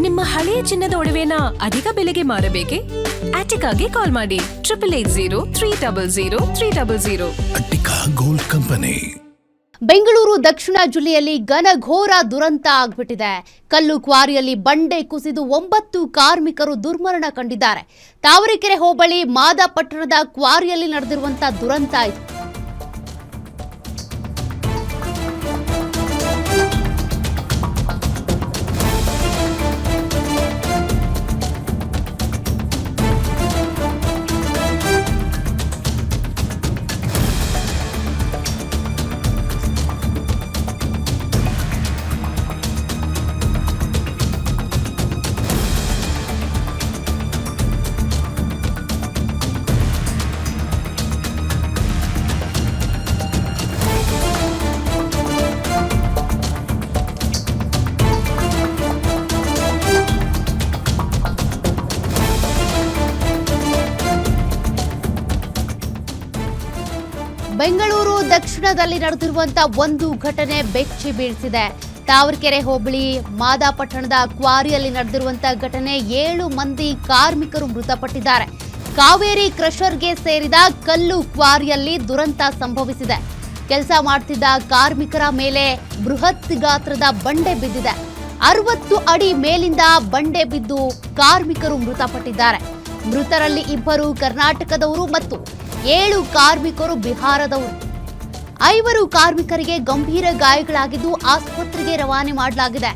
ನಿಮ್ಮ ಹಳೆಯ ಚಿನ್ನದ ಒಡವೆನ ಅಧಿಕ ಬೆಲೆಗೆ ಮಾರಬೇಕೆ? ಆಟಿಕಾಗೆ ಕಾಲ್ ಮಾಡಿ 8880 ಅಟ್ಟಿಕಾ ಗೋಲ್ಡ್ ಕಂಪನಿ. ಬೆಂಗಳೂರು ದಕ್ಷಿಣ ಜಿಲ್ಲೆಯಲ್ಲಿ ಘನಘೋರ ದುರಂತ ಆಗ್ಬಿಟ್ಟಿದೆ. ಕಲ್ಲು ಕ್ವಾರಿಯಲ್ಲಿ ಬಂಡೆ ಕುಸಿದು 9 ಕಾರ್ಮಿಕರು ದುರ್ಮರಣ ಕಂಡಿದ್ದಾರೆ. ತಾವರೆಕೆರೆ ಹೋಬಳಿ ಮಾದಾಪಟ್ಟಣದ ಕ್ವಾರಿಯಲ್ಲಿ ನಡೆದಿರುವಂತಹ ದುರಂತ ಇದು. ಬೆಂಗಳೂರು ದಕ್ಷಿಣದಲ್ಲಿ ನಡೆದಿರುವಂತಹ ಒಂದು ಘಟನೆ ಬೆಚ್ಚಿ ಬೀಳಿಸಿದೆ. ತಾವರೆಕೆರೆ ಹೋಬಳಿ ಮಾದಾಪಟ್ಟಣದ ಕ್ವಾರಿಯಲ್ಲಿ ನಡೆದಿರುವಂತಹ ಘಟನೆ 7 ಮಂದಿ ಕಾರ್ಮಿಕರು ಮೃತಪಟ್ಟಿದ್ದಾರೆ. ಕಾವೇರಿ ಕ್ರಷರ್ಗೆ ಸೇರಿದ ಕಲ್ಲು ಕ್ವಾರಿಯಲ್ಲಿ ದುರಂತ ಸಂಭವಿಸಿದೆ. ಕೆಲಸ ಮಾಡ್ತಿದ್ದ ಕಾರ್ಮಿಕರ ಮೇಲೆ ಬೃಹತ್ ಗಾತ್ರದ ಬಂಡೆ ಬಿದ್ದಿದೆ. 60 ಅಡಿ ಮೇಲಿಂದ ಬಂಡೆ ಬಿದ್ದು ಕಾರ್ಮಿಕರು ಮೃತಪಟ್ಟಿದ್ದಾರೆ. ಮೃತರಲ್ಲಿ 2 ಕರ್ನಾಟಕದವರು ಮತ್ತು 7 ಕಾರ್ಮಿಕರು ಬಿಹಾರದವರು. 5 ಕಾರ್ಮಿಕರಿಗೆ ಗಂಭೀರ ಗಾಯಗಳಾಗಿದ್ದು ಆಸ್ಪತ್ರೆಗೆ ರವಾನೆ ಮಾಡಲಾಗಿದೆ.